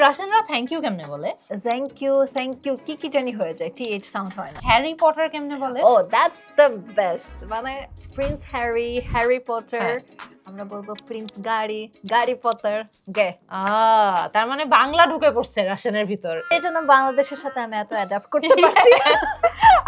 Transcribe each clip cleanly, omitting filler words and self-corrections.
রাশিয়ানরা thank you কেমনে বলে? Thank you কি জানি হয়ে যায়, টিএইচ সাউন্ড হয় না। হ্যারি পটার কেমনে বলে? ও দ্যাটস দ্য বেস্ট, মানে প্রিন্স হ্যারি পটার, আমরা বলবো প্রিন্স গাড়ি পটার গে। তার মানে বাংলা ঢুকে পড়ছে রাশিয়ানের ভিতর, এই জন্য বাংলাদেশের সাথে আমি এত অ্যাডাপ্ট করতে পারছি।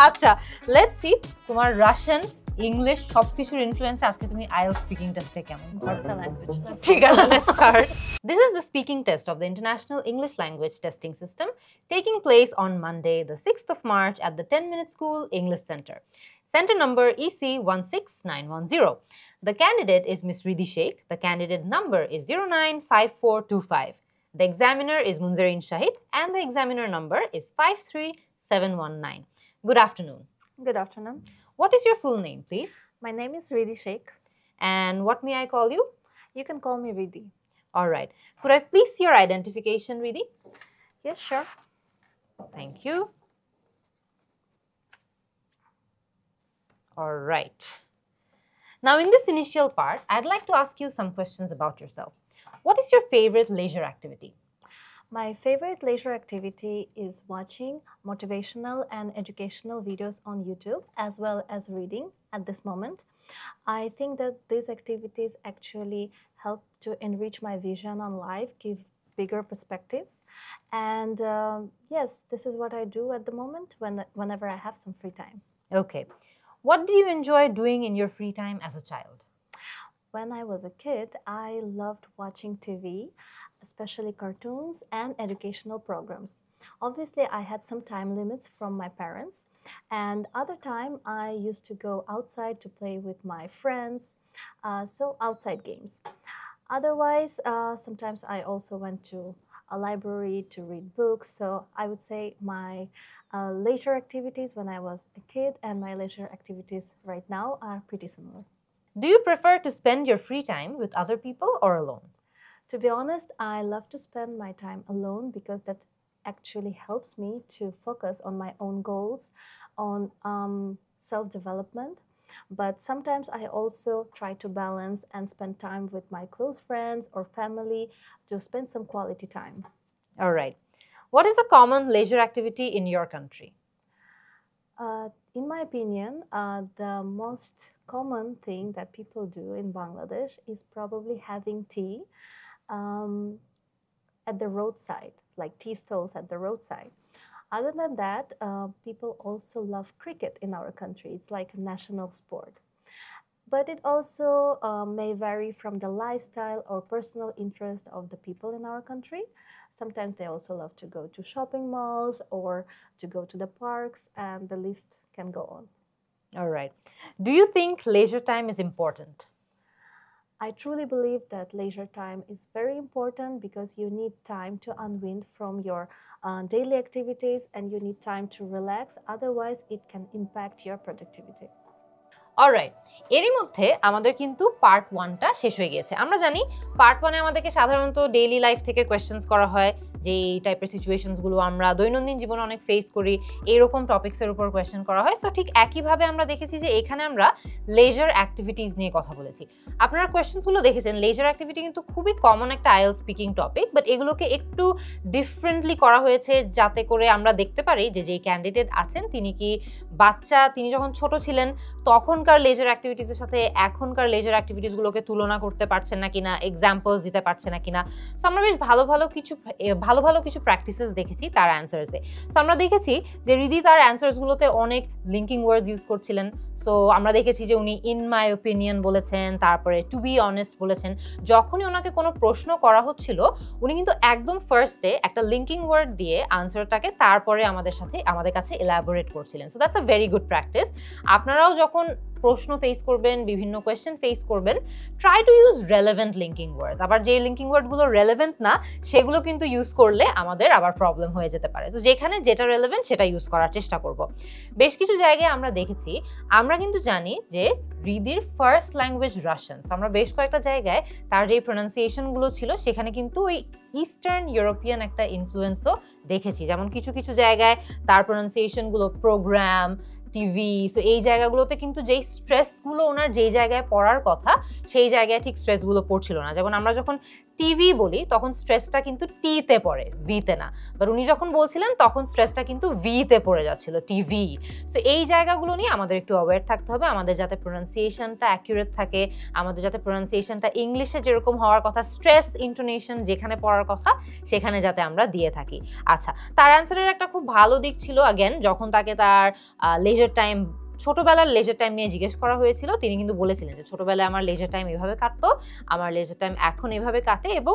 আচ্ছা, লেটস সি তোমার রাশিয়ান ইংলিশ সবকিছুর ইনফ্লুয়েন্স আজকে তুমি আইএলটিএস স্পিকিং টেস্টে কেমন? ভার্তা ল্যাঙ্গুয়েজ। ঠিক আছে, let's start. This is the speaking test of the International English Language Testing System taking place on Monday, the 6th of March at the 10-Minute School English Center. Center number EC16910. The candidate is Ms. Riddhi Sheikh. The candidate number is 095425. The examiner is Munzarin Shahid and the examiner number is 53719. Good afternoon. Good afternoon. What is your full name, please? My name is Riddhi Sheikh. And what may I call you? You can call me Riddhi. All right. Could I please see your identification, Riddhi? Yes, sure. Thank you. All right. Now, in this initial part, I'd like to ask you some questions about yourself. What is your favorite leisure activity? My favorite leisure activity is watching motivational and educational videos on YouTube, as well as reading at this moment. I think that these activities actually help to enrich my vision on life, give bigger perspectives. And yes, this is what I do at the moment whenever I have some free time. Okay. What do you enjoy doing in your free time as a child? When I was a kid, I loved watching TV, especially cartoons and educational programs. Obviously, I had some time limits from my parents, and other time I used to go outside to play with my friends, so outside games. Otherwise, sometimes I also went to a library to read books, so I would say my leisure activities when I was a kid and my leisure activities right now are pretty similar. Do you prefer to spend your free time with other people or alone? To be honest, I love to spend my time alone because that actually helps me to focus on my own goals, on self-development. But sometimes I also try to balance and spend time with my close friends or family to spend some quality time. All right. What is a common leisure activity in your country? In my opinion, the most common thing that people do in Bangladesh is probably having tea at the roadside, like tea stalls at the roadside. Other than that, people also love cricket in our country. It's like a national sport. But it also may vary from the lifestyle or personal interest of the people in our country. Sometimes they also love to go to shopping malls or to go to the parks, and the list can go on. All right. Do you think leisure time is important? I truly believe that leisure time is very important because you need time to unwind from your daily activities and you need time to relax. Otherwise, it can impact your productivity. Alright, এরই মধ্যে আমাদের কিন্তু part 1টা শেষ হয়ে গিয়েছে। আমরা জানি part 1-এ আমাদেরকে সাধারণত ডেইলি লাইফ থেকে কোয়েশ্চেন্স করা হয়, যে এই টাইপের সিচুয়েশনসগুলো আমরা দৈনন্দিন জীবনে অনেক ফেস করি, এইরকম টপিক্সের উপর কোয়েশ্চেন করা হয়। সো ঠিক একইভাবে আমরা দেখেছি যে এখানে আমরা লেজার অ্যাক্টিভিটিস নিয়ে কথা বলেছি। আপনারা কোয়েশ্চেন্সগুলো দেখেছেন, লেজার অ্যাক্টিভিটি কিন্তু খুবই কমন একটা আইএলটিএস স্পিকিং টপিক, বাট এগুলোকে একটু ডিফারেন্টলি করা হয়েছে যাতে করে আমরা দেখতে পারি যে যেই ক্যান্ডিডেট আছেন তিনি কি তিনি যখন ছোট ছিলেন তখনকার লেজার অ্যাক্টিভিটিসের সাথে এখনকার লেজার অ্যাক্টিভিটিসগুলোকে তুলনা করতে পারছেন না কিনা, এক্সাম্পলস দিতে পারছেন না কিনা। সো আমরা বেশ ভালো কিছু প্র্যাকটিসেস দেখেছি তার অ্যান্সার্সে। সো আমরা দেখেছি যে রিদি তার অ্যান্সার্সগুলোতে অনেক লিঙ্কিং ওয়ার্ডস ইউজ করছিলেন। সো আমরা দেখেছি যে উনি ইন মাই ওপিনিয়ন বলেছেন, তারপরে টু বি অনেস্ট বলেছেন। যখনই ওনাকে কোনো প্রশ্ন করা হচ্ছিল উনি কিন্তু একদম ফার্স্টে একটা লিঙ্কিং ওয়ার্ড দিয়ে আনসারটাকে তারপরে আমাদের কাছে এলাবোরেট করছিলেন। So that's a very good practice. আপনারাও যখন প্রশ্ন ফেস করবেন, বিভিন্ন কোয়েশ্চেন ফেস করবেন, try to use relevant linking ওয়ার্ডস। আবার যে লিঙ্কিং ওয়ার্ডগুলো রেলেভেন্ট না সেগুলো কিন্তু ইউজ করলে আমাদের আবার প্রবলেম হয়ে যেতে পারে। তো যেখানে যেটা রেলেভেন্ট সেটা ইউজ করার চেষ্টা করব। বেশ কিছু জায়গায় আমরা দেখেছি, আমরা কিন্তু জানি যে রিদির ফার্স্ট ল্যাঙ্গুয়েজ রাশিয়ান। আমরা বেশ কয়েকটা জায়গায় তার যে প্রনাউন্সিয়েশনগুলো ছিল সেখানে কিন্তু ওই ইস্টার্ন ইউরোপিয়ান একটা ইনফ্লুয়েন্সও দেখেছি। যেমন কিছু কিছু জায়গায় তার প্রনাউন্সিয়েশনগুলো প্রোগ্রাম, টিভি, সো এই জায়গাগুলোতে কিন্তু যেই স্ট্রেসগুলো ওনার যেই জায়গায় পড়ার কথা সেই জায়গায় ঠিক স্ট্রেসগুলো পড়ছিল না। যেমন আমরা যখন টিভি বলি তখন স্ট্রেসটা কিন্তু টিতে পড়ে, ভিতে না। বাট উনি যখন বলছিলেন তখন স্ট্রেসটা কিন্তু ভিতে পড়ে যাচ্ছিল, টিভি। সো এই জায়গাগুলো নিয়ে আমাদের একটু অ্যাওয়্যার থাকতে হবে, আমাদের যাতে প্রোনাউন্সিয়েশনটা অ্যাকিউরেট থাকে, আমাদের যাতে প্রোনাউন্সিয়েশনটা ইংলিশে যেরকম হওয়ার কথা, স্ট্রেস ইন্টোনেশন যেখানে পড়ার কথা সেখানে যাতে আমরা দিয়ে থাকি। আচ্ছা, তার অ্যান্সারের একটা খুব ভালো দিক ছিল, অ্যাগেন যখন তাকে তার লেজার টাইম, ছোটবেলার লেজার টাইম নিয়ে জিজ্ঞেস করা হয়েছিল, তিনি কিন্তু বলেছিলেন যে ছোটবেলায় আমার লেজার টাইম এভাবে কাটতো, আমার লেজার টাইম এখন এভাবে কাটে, এবং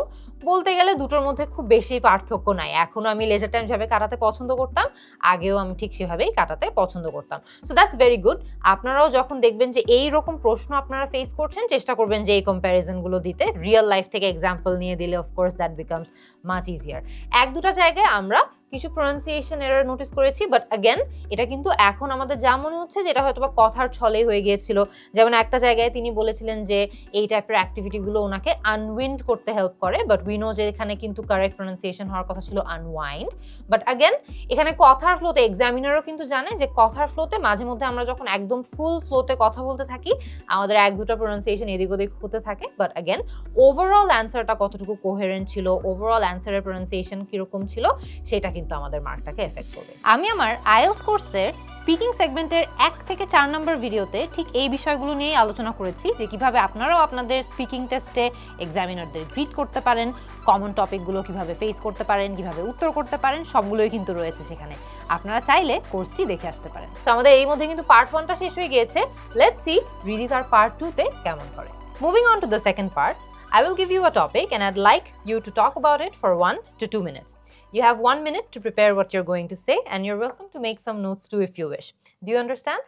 বলতে গেলে দুটোর মধ্যে খুব বেশি পার্থক্য নাই। এখনও আমি লেজার টাইম যেভাবে কাটাতে পছন্দ করতাম, আগেও আমি ঠিক সেভাবেই কাটাতে পছন্দ করতাম। So that's very good. আপনারাও যখন দেখবেন যে এই রকম প্রশ্ন আপনারা ফেস করছেন, চেষ্টা করবেন যে এই কম্প্যারিজনগুলো দিতে, রিয়েল লাইফ থেকে এক্সাম্পল নিয়ে দিলে of course that becomes much easier. এক দুটা জায়গায় আমরা কিছু প্রোনাউন্সিয়েশন এরর নোটিস করেছি, বাট অ্যাগেন এটা কিন্তু এখন আমাদের যা মনে হচ্ছে যে এটা হয়তো বা কথার ছলেই হয়ে গিয়েছিল। যেমন একটা জায়গায় তিনি বলেছিলেন যে এই টাইপের অ্যাক্টিভিটিগুলো ওনাকে আনউইন্ড করতে হেল্প করে, বাট উই নো যে এখানে কিন্তু কারেক্ট প্রোনাউন্সিয়েশন হওয়ার কথা ছিল আনওয়াইন্ড। বাট অ্যাগেন এখানে কথার ফ্লোতে, এক্সামিনারও কিন্তু জানে যে কথার ফ্লোতে মাঝে মধ্যে আমরা যখন একদম ফুল ফ্লোতে কথা বলতে থাকি, আমাদের এক দুটা প্রোনাউন্সিয়েশন এদিক ওদিক হতে থাকে। বাট অ্যাগেন ওভারঅল অ্যান্সারটা কতটুকু কোহেরেন্ট ছিল, ওভারঅল অ্যান্সারের প্রোনাউন্সিয়েশন কিরকম ছিল, সেটা কিন্তু আমাদের মার্কটাকে এফেক্ট করবে। আমি আমার আইএলটিএস কোর্সের স্পিকিং সেগমেন্টের 1 থেকে 4 নম্বর ভিডিওতে ঠিক এই বিষয়গুলো নিয়েই আলোচনা করেছি, যে কিভাবে আপনারাও আপনাদের স্পিকিং টেস্টে এক্সামিনারদের গ্রিট করতে পারেন, কমন টপিকগুলো কিভাবে ফেস করতে পারেন, কিভাবে উত্তর করতে পারেন, সবগুলোই কিন্তু রয়েছে সেখানে। আপনারা চাইলে কোর্সটি দেখে আসতে পারেন। তো আমাদের এই মধ্যে কিন্তু পার্ট 1টা শেষ হয়ে গিয়েছে। লেটস সি রিদি তার পার্ট 2তে কেমন করে। Moving on to the second part, I will give you a topic and I'd like you to talk about it for 1 to 2 minutes. You have 1 minute to prepare what you're going to say, and you're welcome to make some notes too if you wish. Do you understand?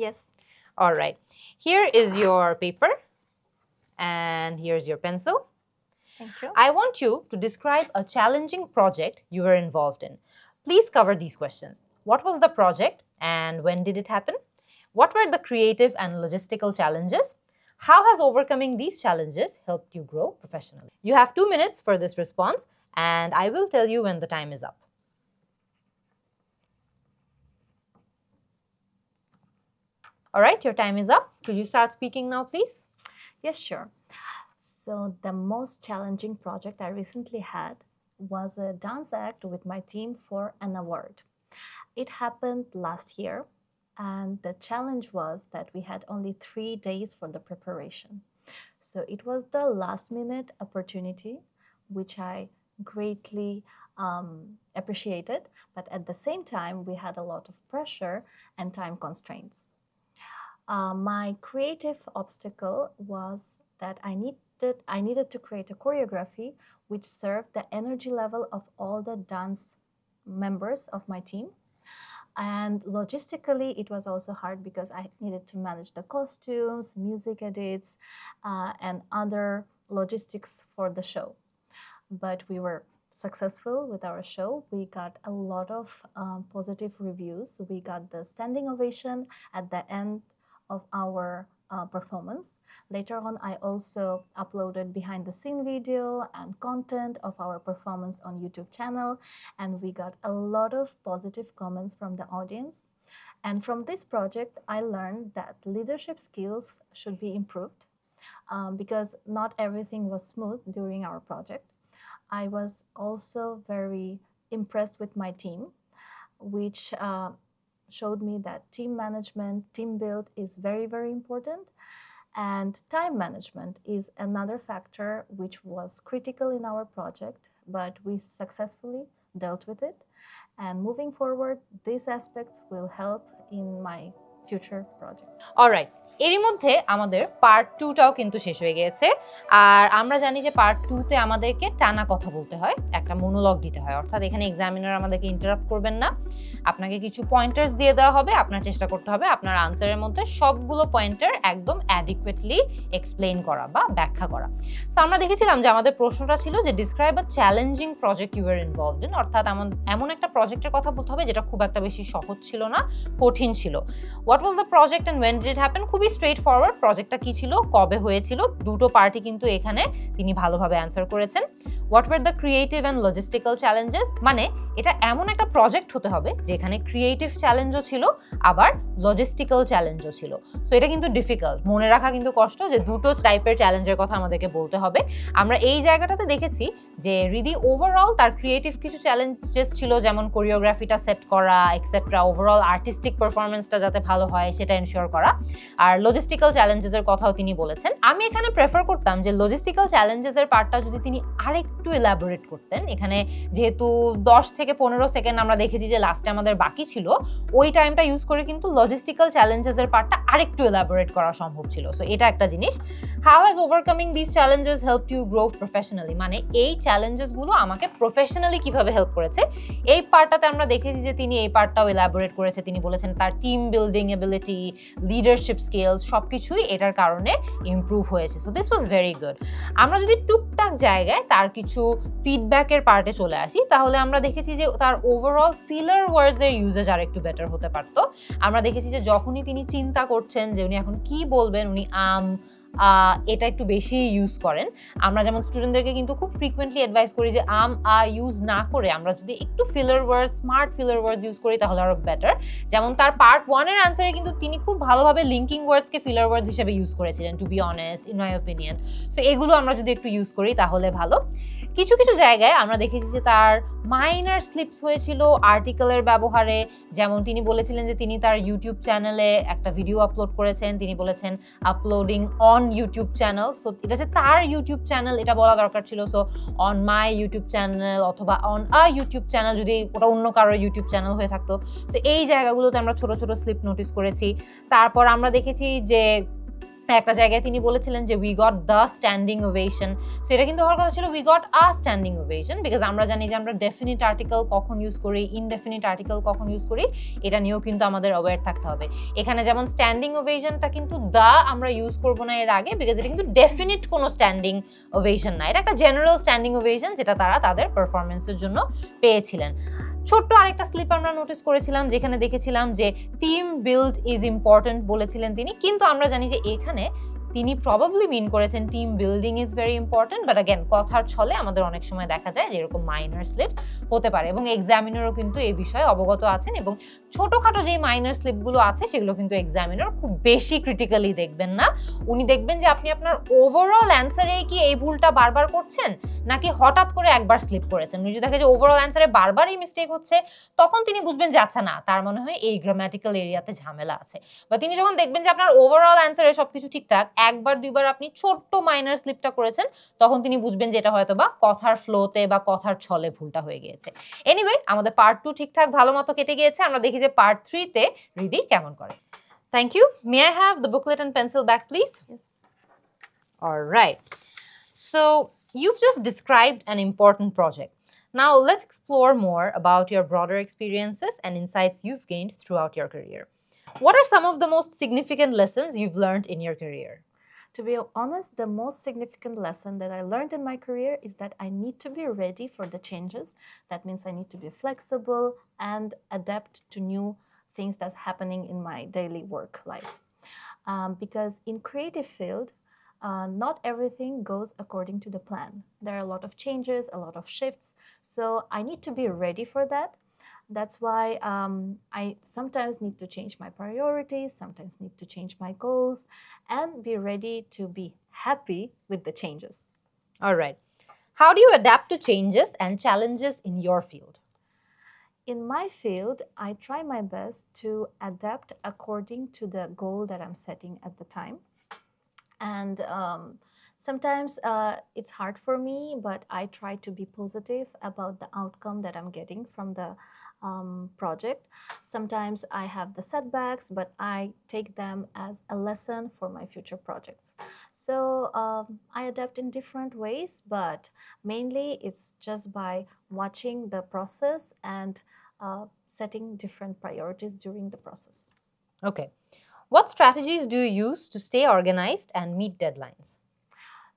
Yes. All right. Here is your paper, and here's your pencil. Thank you. I want you to describe a challenging project you were involved in. Please cover these questions. What was the project, and when did it happen? What were the creative and logistical challenges? How has overcoming these challenges helped you grow professionally? You have 2 minutes for this response, and I will tell you when the time is up. All right, your time is up. Could you start speaking now, please? Yes, sure. So the most challenging project I recently had was a dance act with my team for an award. It happened last year, and the challenge was that we had only 3 days for the preparation. So it was the last minute opportunity, which I greatly appreciated, but at the same time we had a lot of pressure and time constraints. My creative obstacle was that I needed to create a choreography which served the energy level of all the dance members of my team. And logistically, it was also hard because I needed to manage the costumes, music edits, and other logistics for the show. But we were successful with our show. We got a lot of positive reviews. We got the standing ovation at the end of our performance. Later on, I also uploaded behind the scene video and content of our performance on YouTube channel, and we got a lot of positive comments from the audience. And from this project, I learned that leadership skills should be improved because not everything was smooth during our project. I was also very impressed with my team, which showed me that team management, team build is very, very important. And time management is another factor which was critical in our project, but we successfully dealt with it. And moving forward, these aspects will help in my future projects. Alright, এরই মধ্যে আমাদের part 2টাও কিন্তু শেষ হয়ে গিয়েছে। আর আমরা জানি যে পার্ট 2তে আমাদেরকে টানা কথা বলতে হয়, একটা মনোলগ দিতে হয়, অর্থাৎ এখানে এক্সামিনার আমাদেরকে ইন্টারাপ্ট করবেন না, আপনাকে কিছু পয়েন্টার্স দিয়ে দেওয়া হবে, আপনার চেষ্টা করতে হবে আপনার আনসারের মধ্যে সবগুলো পয়েন্টার একদম অ্যাডিকুয়েটলি এক্সপ্লেইন করা বা ব্যাখ্যা করা। সো আমরা দেখেছিলাম যে আমাদের প্রশ্নটা ছিল যে describe a challenging project you are involved in, অর্থাৎ এমন একটা প্রজেক্টের কথা বলতে হবে যেটা খুব একটা বেশি সহজ ছিল না, কঠিন ছিল। What was the project and when did it happen? খুবই স্ট্রেট ফরওয়ার্ড, প্রজেক্টটা কি ছিল, কবে হয়েছিল, দুটো পার্টি কিন্তু এখানে তিনি ভালোভাবে অ্যান্সার করেছেন। What were the creative and logistical challenges, মানে এটা এমন একটা প্রজেক্ট হতে হবে যেখানে ক্রিয়েটিভ চ্যালেঞ্জও ছিল আবার লজিস্টিক্যাল চ্যালেঞ্জও ছিল। সো এটা কিন্তু ডিফিকাল্ট, মনে রাখা কিন্তু কষ্ট যে দুটো টাইপের চ্যালেঞ্জের কথা আমাদেরকে বলতে হবে। আমরা এই জায়গাটাতে দেখেছি যে রিদি ওভারঅল তার ক্রিয়েটিভ কিছু চ্যালেঞ্জেস ছিল, যেমন কোরিওগ্রাফিটা সেট করা এক্সেট্রা, ওভারঅল আর্টিস্টিক পারফরমেন্সটা যাতে ভালো হয় সেটা এনশিওর করা, আর লজিস্টিক্যাল চ্যালেঞ্জেসের কথাও তিনি বলেছেন। আমি এখানে প্রেফার করতাম যে লজিস্টিক্যাল চ্যালেঞ্জেসের পার্টটা যদি তিনি আরেকটু এলাবোরেট করতেন। এখানে যেহেতু 10 থেকে 15 সেকেন্ড আমরা দেখেছি যে লাস্টে আমাদের বাকি ছিল, ওই টাইমটা ইউজ করে কিন্তু লজিস্টিক্যাল চ্যালেঞ্জেসের পার্টটা আরেকটু এলাবোরেট করা সম্ভব ছিল। সো এটা একটা জিনিস। How has overcoming this challenges help you grow professionally, মানে এই চ্যালেঞ্জেসগুলো আমাকে প্রফেশনালি কিভাবে হেল্প করেছে, এই পার্টটাতে আমরা দেখেছি যে তিনি এই পার্টটাও এলাবোরেট করেছে। তিনি বলেছেন তার team building ability, leadership skills সবকিছুই এটার কারণে ইমপ্রুভ হয়েছে। So this was very good. আমরা যদি টুকটাক জায়গায় তার কিছু ফিডব্যাকের পার্টে চলে আসি, তাহলে আমরা দেখেছি যে তার ওভারঅল ফিলার ওয়ার্ডসের ইউজেজ আর একটু বেটার হতে পারতো। আমরা দেখেছি যে যখনই তিনি চিন্তা করছেন যে উনি এখন কি বলবেন, উনি এটা একটু বেশি ইউজ করেন। আমরা যেমন স্টুডেন্টদেরকে কিন্তু খুব ফ্রিকুয়েন্টলি অ্যাডভাইস করি যে ইউজ না করে আমরা যদি একটু ফিলার ওয়ার্ডস, স্মার্ট ফিলার ওয়ার্ডস ইউজ করি তাহলে আরো বেটার। যেমন তার পার্ট 1 এর আনসারে কিন্তু তিনি খুব ভালোভাবে লিঙ্কিং ওয়ার্ডসকে ফিলার ওয়ার্ডস হিসেবে ইউজ করেছিলেন, to be honest, in my opinion. So এগুলো আমরা যদি একটু ইউজ করি তাহলে ভালো। কিছু কিছু জায়গায় আমরা দেখেছি যে তার মাইনার স্লিপস হয়েছিল আর্টিকেলের ব্যবহারে। যেমন তিনি বলেছিলেন যে তিনি তার ইউটিউব চ্যানেলে একটা ভিডিও আপলোড করেছেন, তিনি বলেছেন uploading on YouTube channel. So এটা যে তার ইউটিউব চ্যানেল এটা বলা দরকার ছিল। So on my YouTube channel অথবা অন ইউটিউব চ্যানেল, যদি ওটা অন্য কারোর ইউটিউব চ্যানেল হয়ে থাকতো। তো এই জায়গাগুলোতে আমরা ছোট ছোট স্লিপ নোটিস করেছি। তারপর আমরা দেখেছি যে একটা জায়গায় তিনি বলেছিলেন যে we got the standing ovation. So এটা কিন্তু হওয়ার কথা ছিল we got a standing ovation, because আমরা জানি যে আমরা ডেফিনিট আর্টিকেল কখন ইউজ করি, ইনডেফিনিট আর্টিকেল কখন ইউজ করি, এটা নিয়েও কিন্তু আমাদের অ্যাওয়্যার থাকতে হবে। এখানে যেমন স্ট্যান্ডিং ওভেশনটা কিন্তু দ্য আমরা ইউজ করবো না এর আগে, বিকজ এটা কিন্তু ডেফিনিট কোনো স্ট্যান্ডিং ওভেশন না, এটা একটা জেনারেল স্ট্যান্ডিং ওভেশন যেটা তারা তাদের পারফরমেন্সের জন্য পেয়েছিলেন। ছোট্ট আরেকটা স্লিপ আমরা নোটিস করেছিলাম যেখানে দেখেছিলাম যে টিম বিল্ড ইজ ইম্পর্টেন্ট বলেছিলেন তিনি, কিন্তু আমরা জানি যে এখানে তিনি প্রবাবলি মিন করেছেন team building is very important, but again কথার ছলে আমাদের অনেক সময় দেখা যায় যে এরকম মাইনার স্লিপস হতে পারে, এবং এক্সামিনারও কিন্তু এই বিষয়ে অবগত আছেন, এবং ছোটোখাটো যেই মাইনার স্লিপগুলো আছে সেগুলো কিন্তু এক্সামিনার খুব বেশি ক্রিটিক্যালি দেখবেন না। উনি দেখবেন যে আপনি আপনার ওভারঅল অ্যান্সারে কি এই ভুলটা বারবার করছেন নাকি হঠাৎ করে একবার স্লিপ করেছেন। উনি যদি দেখে যে ওভারঅল অ্যান্সারে বারবার এই মিস্টেক হচ্ছে, তখন তিনি বুঝবেন যে আচ্ছা না, তার মনে হয় এই গ্রামাটিক্যাল এরিয়াতে ঝামেলা আছে। বা তিনি যখন দেখবেন যে আপনার ওভারঅল অ্যান্সারে সবকিছু ঠিকঠাক, একবার দুইবার আপনি ছোট্ট মাইনার স্লিপটা করেছেন, তখন তিনি বুঝবেন যে এটা হয়তো বা কথার ফ্লোতে বা কথার ছলে ভুলটা হয়ে গিয়েছে। এনিওয়ে, আমাদের পার্ট 2 ঠিকঠাক ভালো মতো কেটে গিয়েছে। আমরা দেখি যে পার্ট 3 তে রিদি কেমন করে। Thank you. May I have the booklet and pencil back please? Yes. Alright. So you've just described an important project. Now let's explore more about your broader experiences and insights you've gained throughout your career. What are some of the most significant lessons you've learned in your career? To be honest, the most significant lesson that I learned in my career is that I need to be ready for the changes. That means I need to be flexible and adapt to new things that's happening in my daily work life. Because in creative field, not everything goes according to the plan. There are a lot of changes, a lot of shifts. So I need to be ready for that. That's why I sometimes need to change my priorities, sometimes need to change my goals, and be ready to be happy with the changes. All right. How do you adapt to changes and challenges in your field? In my field, I try my best to adapt according to the goal that I'm setting at the time. And sometimes it's hard for me, but I try to be positive about the outcome that I'm getting from the project. Sometimes I have the setbacks, but I take them as a lesson for my future projects. So I adapt in different ways, but mainly it's just by watching the process and setting different priorities during the process. Okay. What strategies do you use to stay organized and meet deadlines?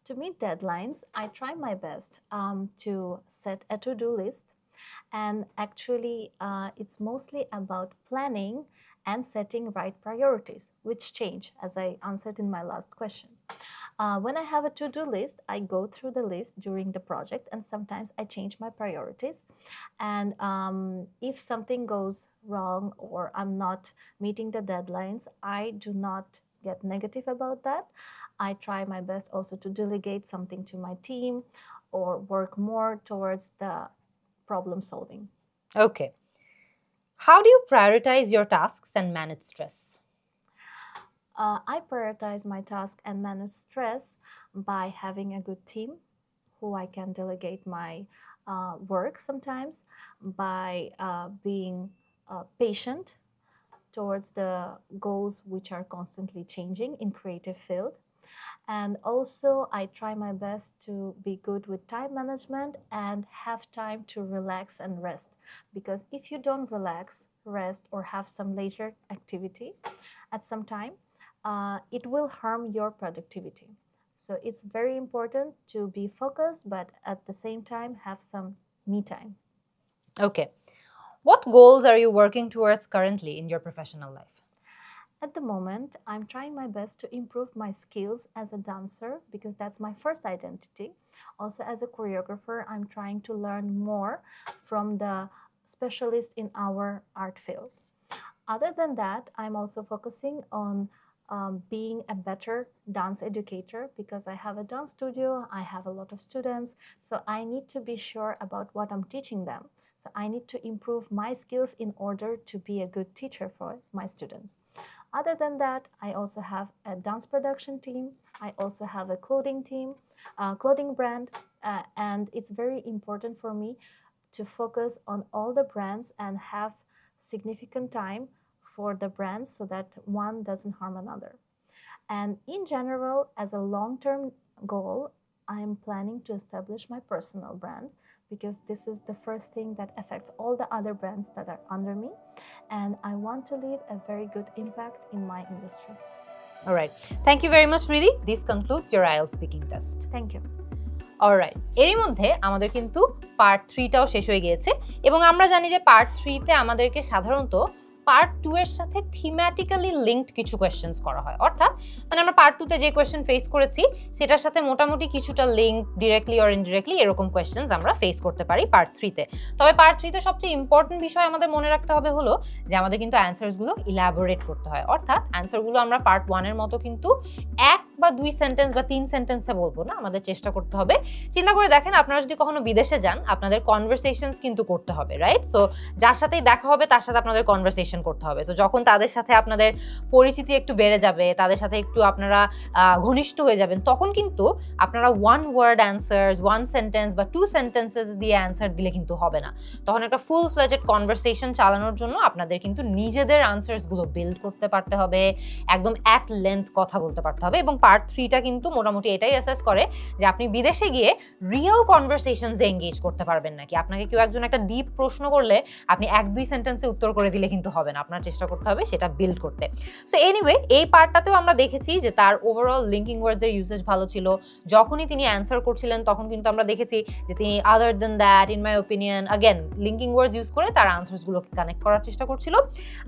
To meet deadlines, I try my best to set a to-do list. And actually, it's mostly about planning and setting right priorities, which change as I answered in my last question. When I have a to-do list, I go through the list during the project, and sometimes I change my priorities. And if something goes wrong or I'm not meeting the deadlines, I do not get negative about that. I try my best also to delegate something to my team or work more towards the problem solving. Okay. How do you prioritize your tasks and manage stress? I prioritize my task and manage stress by having a good team who I can delegate my work sometimes, by being patient towards the goals which are constantly changing in creative field. And also I try my best to be good with time management and have time to relax and rest, because if you don't relax, rest, or have some leisure activity at some time, it will harm your productivity. So it's very important to be focused, but at the same time have some me time. Okay. What goals are you working towards currently in your professional life? At the moment, I'm trying my best to improve my skills as a dancer, because that's my first identity. Also, as a choreographer, I'm trying to learn more from the specialists in our art field. Other than that, I'm also focusing on being a better dance educator, because I have a dance studio, I have a lot of students, so I need to be sure about what I'm teaching them. So I need to improve my skills in order to be a good teacher for my students. Other than that, I also have a dance production team. I also have a clothing team, clothing brand, and it's very important for me to focus on all the brands and have significant time for the brands so that one doesn't harm another. And in general, as a long-term goal, I am planning to establish my personal brand, because this is the first thing that affects all the other brands that are under me. And I want to leave a very good impact in my industry. All right. Thank you very much, Riddhi. This concludes your IELTS speaking test. Thank you. Alright, এরই মধ্যে আমাদের কিন্তু part 3টাও শেষ হয়ে গিয়েছে, এবং আমরা জানি যে পার্ট 3তে আমাদেরকে সাধারণত পার্ট 2 এর সাথে থিম্যাটিক্যালি লিঙ্কড কিছু কোয়েশ্চেন্স করা হয়। অর্থাৎ মানে আমরা পার্ট 2তে যে কোয়েশ্চেন ফেস করেছি সেটার সাথে মোটামুটি কিছুটা লিঙ্ক ডিরেক্টলি অর ইনডিরেক্টলি এরকম কোয়েশ্চেন্স আমরা ফেস করতে পারি পার্ট 3তে। তবে পার্ট 3তে সবচেয়ে ইম্পর্টেন্ট বিষয় আমাদের মনে রাখতে হবে হলো যে আমাদের কিন্তু অ্যান্সারসগুলো ইলাবোরেট করতে হয়। অর্থাৎ অ্যান্সারগুলো আমরা পার্ট 1 এর মতো কিন্তু 1 বা 2 সেন্টেন্স বা 3 সেন্টেন্সে বলবো না, আমাদের চেষ্টা করতে হবে। চিন্তা করে দেখেন, আপনারা যদি কখনো বিদেশে যান, আপনাদের কনভারসেশনস কিন্তু করতে হবে, রাইট? সো যার সাথেই দেখা হবে তার সাথে আপনাদের কনভারসেশন করতে হবে। তো যখন তাদের সাথে আপনাদের পরিচিতি একটু বেড়ে যাবে, তাদের সাথে একটু আপনারা ঘনিষ্ঠ হয়ে যাবেন, তখন কিন্তু আপনারা one word answer, one sentence বা 2 সেন্টেন্সেস দিয়ে অ্যান্সার দিলে কিন্তু হবে না। তখন একটা ফুল ফ্লেজেড কনভারসেশন চালানোর জন্য আপনাদের কিন্তু নিজেদের অ্যান্সারসগুলো বিল্ড করতে পারতে হবে, একদম অ্যাট লেন্থ কথা বলতে পারতে হবে। এবং পার্ট 3টা কিন্তু মোটামুটি এটাই অ্যাসেস করে যে আপনি বিদেশে গিয়ে রিয়েল কনভারসেশনসে এঙ্গেজ করতে পারবেন নাকি। আপনাকে কেউ একজন একটা ডিপ প্রশ্ন করলে আপনি 1-2 সেন্টেন্সে উত্তর করে দিলে কিন্তু হবে না, আপনার চেষ্টা করতে হবে সেটা বিল্ড করতে। সো এনিওয়ে, এই পার্টটাতেও আমরা দেখেছি যে তার ওভারঅল লিঙ্কিং ওয়ার্ডসের ইউসেজ ভালো ছিল। যখনই তিনি অ্যান্সার করছিলেন তখন কিন্তু আমরা দেখেছি যে তিনি other than that, in my opinion, again linking words use করে তার আনসারসগুলোকে কানেক্ট করার চেষ্টা করছিল।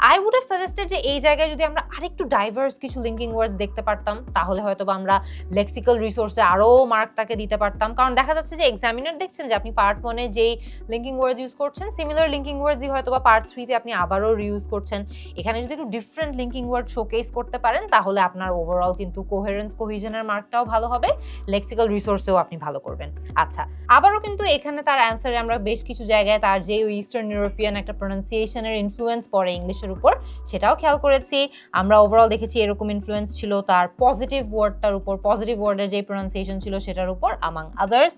আই উড হ্যাভ সাজেস্টেড যে এই জায়গায় যদি আমরা আরেকটু ডাইভার্স কিছু লিঙ্কিং ওয়ার্ডস দেখতে পারতাম, তাহলে হয়তো বা আমরা লেক্সিক্যাল রিসোর্সে আরও মার্ক তাকে দিতে পারতাম। কারণ দেখা যাচ্ছে যে এক্সামিনার দেখছেন যে আপনি পার্ট 1-এ যেই লিঙ্কিং ওয়ার্ডস ইউজ করছেন, সিমিলার লিঙ্কিং ওয়ার্ডসই হয়তো বা পার্ট 3-তে আপনি আবারও রিউজ করছেন। এখানে যদি একটু ডিফারেন্ট লিঙ্কিং ওয়ার্ড শোকেস করতে পারেন, তাহলে আপনার ওভারঅল কিন্তু কোহেরেন্স কোহিশনের মার্কটাও ভালো হবে, লেক্সিক্যাল রিসোর্সেও আপনি ভালো করবেন। আচ্ছা, আবারও কিন্তু এখানে তার অ্যান্সারে আমরা বেশ কিছু জায়গায় তার যে ইস্টার্ন ইউরোপিয়ান একটা প্রোনাউন্সিয়েশনের ইনফ্লুয়েন্স পড়ে ইংলিশের উপর, সেটাও খেয়াল করেছি। আমরা ওভারঅল দেখেছি এরকম ইনফ্লুয়েন্স ছিল তার পজিটিভ ওয়ার্ডটার উপর, পজিটিভ ওয়ার্ডের যে প্রোনাউন্সিয়েশন ছিল সেটার উপর, আমাং আদার্স।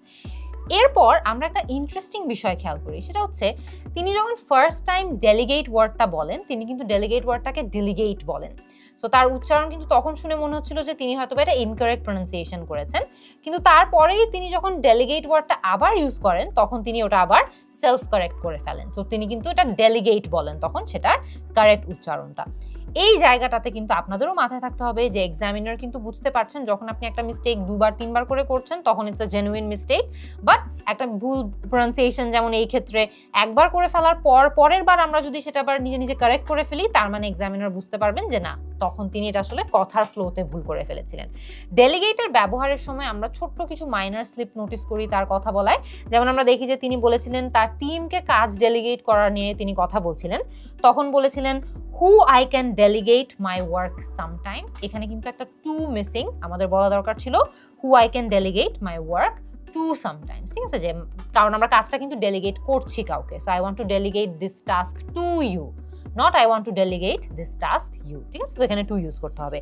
এরপর আমরা একটা ইন্টারেস্টিং বিষয় খেয়াল করি, সেটা হচ্ছে তিনি যখন ফার্স্ট টাইম ডেলিগেট ওয়ার্ডটা বলেন, তিনি কিন্তু ডেলিগেট ওয়ার্ডটাকে ডেলিগেট বলেন। সো তার উচ্চারণ কিন্তু তখন শুনে মনে হচ্ছিল যে তিনি হয়তো এটা ইনকারেক্ট প্রোনাউন্সিয়েশন করেছেন, কিন্তু তারপরেই তিনি যখন ডেলিগেট ওয়ার্ডটা আবার ইউজ করেন তখন তিনি ওটা আবার সেলফ কারেক্ট করে ফেলেন। সো তিনি কিন্তু এটা ডেলিগেট বলেন তখন, সেটার কারেক্ট উচ্চারণটা। এই জায়গাটাতে কিন্তু আপনাদেরও মাথায় থাকতে হবে যে এক্সামিনার কিন্তু বুঝতে পারছেন যখন আপনি একটা মিস্টেক 2বার 3বার করে করছেন তখন it's a genuine mistake, but একটা ভুল প্রনাউন্সিয়েশন যেমন এই ক্ষেত্রে একবার করে ফেলার পর পরের বার আমরা যদি সেটা আবার নিজে নিজে কারেক্ট করে ফেলি, তার মানে এক্সামিনার বুঝতে পারবেন যে না, তখন তিনি এটা আসলে কথার ফ্লোতে ভুল করে ফেলেছিলেন। ডেলিগেটের ব্যবহারের সময় আমরা ছোট্ট কিছু মাইনার স্লিপ নোটিস করি তার কথা বলায়। যেমন আমরা দেখি যে তিনি বলেছিলেন তার টিমকে কাজ ডেলিগেট করা নিয়ে তিনি কথা বলছিলেন, তখন বলেছিলেন who I can delegate my work sometimes। এখানে কিন্তু একটা টু মিসিং, আমাদের বলা দরকার ছিল who I can delegate my work to sometimes, ঠিক আছে, যে কারণ আমরা কাজটা কিন্তু ডেলিগেট করছি কাউকে, so I want to delegate this task to you, not I want to delegate this task you, ঠিক আছে, তো এখানে টু ইউজ করতে হবে।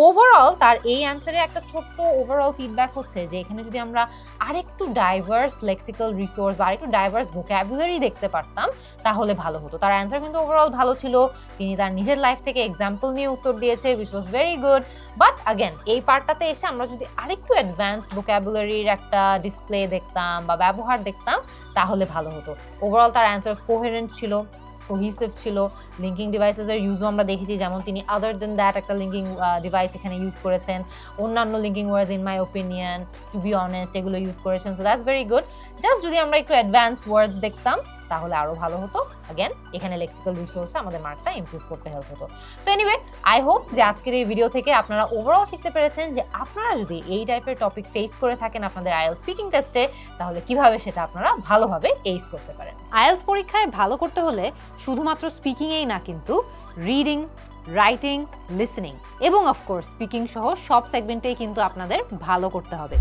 ওভারঅল তার এই অ্যান্সারে একটা ছোট্ট ওভারঅল ফিডব্যাক হচ্ছে যে এখানে যদি আমরা আরেকটু ডাইভার্স লেক্সিক্যাল রিসোর্স বা আরেকটু ডাইভার্স ভোক্যাবুলারি দেখতে পারতাম তাহলে ভালো হতো। তার অ্যান্সার কিন্তু ওভারঅল ভালো ছিল, তিনি তার নিজের লাইফ থেকে এক্সাম্পল নিয়ে উত্তর দিয়েছে, which was very good. But again এই পার্টটাতে এসে আমরা যদি আরেকটু অ্যাডভান্স ভোক্যাবুলারির একটা ডিসপ্লে দেখতাম বা ব্যবহার দেখতাম তাহলে ভালো হতো। ওভারঅল তার অ্যান্সার কোহেরেন্ট ছিল, কোহিসিভ ছিল। লিঙ্কিং ডিভাইসেসের ইউজও আমরা দেখেছি, যেমন তিনি আদার দেন দ্যাট একটা লিঙ্কিং ডিভাইস এখানে ইউজ করেছেন, অন্যান্য linking words in my opinion, to be honest, এগুলো ইউজ করেছেন, so that's very good. Just যদি আমরা একটু অ্যাডভান্সড ওয়ার্ডস দেখতাম তাহলে আরও ভালো হতো। আগেন এখানে লেক্সিক্যাল রিসোর্সে আমাদের মার্কটা ইমপ্রুভ করতে হেল্প হতো। সো এনিওয়ে, আই হোপ যে আজকের এই ভিডিও থেকে আপনারা ওভারঅল শিখতে পেরেছেন যে আপনারা যদি এই টাইপের টপিক ফেস করে থাকেন আপনাদের আইএলটিএস স্পিকিং টেস্টে, তাহলে কিভাবে সেটা আপনারা ভালোভাবে এইস করতে পারেন। আইএলটিএস পরীক্ষায় ভালো করতে হলে শুধুমাত্র স্পিকিংয়েই না, কিন্তু রিডিং, রাইটিং, লিসেনিং এবং অফকোর্স স্পিকিং সহ সব সেগমেন্টেই কিন্তু আপনাদের ভালো করতে হবে।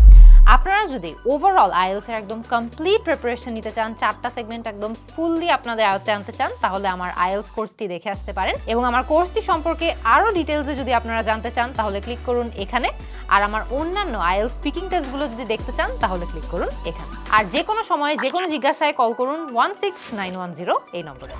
আপনারা যদি ওভারঅল আইএলটিএস এর একদম কমপ্লিট প্রিপারেশন নিতে চান, 4টা সেগমেন্ট একদম ফুললি আপনাদের আয়ত্তে আনতে চান, তাহলে আমার আইএলটিএস কোর্সটি দেখে আসতে পারেন। এবং আমার কোর্সটি সম্পর্কে আরও ডিটেলসে যদি আপনারা জানতে চান তাহলে ক্লিক করুন এখানে। আর আমার অন্যান্য আইএলটিএস স্পিকিং টেস্টগুলো যদি দেখতে চান তাহলে ক্লিক করুন এখানে। আর যে কোনো সময়ে যে কোনো জিজ্ঞাসায় কল করুন 16910 এই নম্বরে।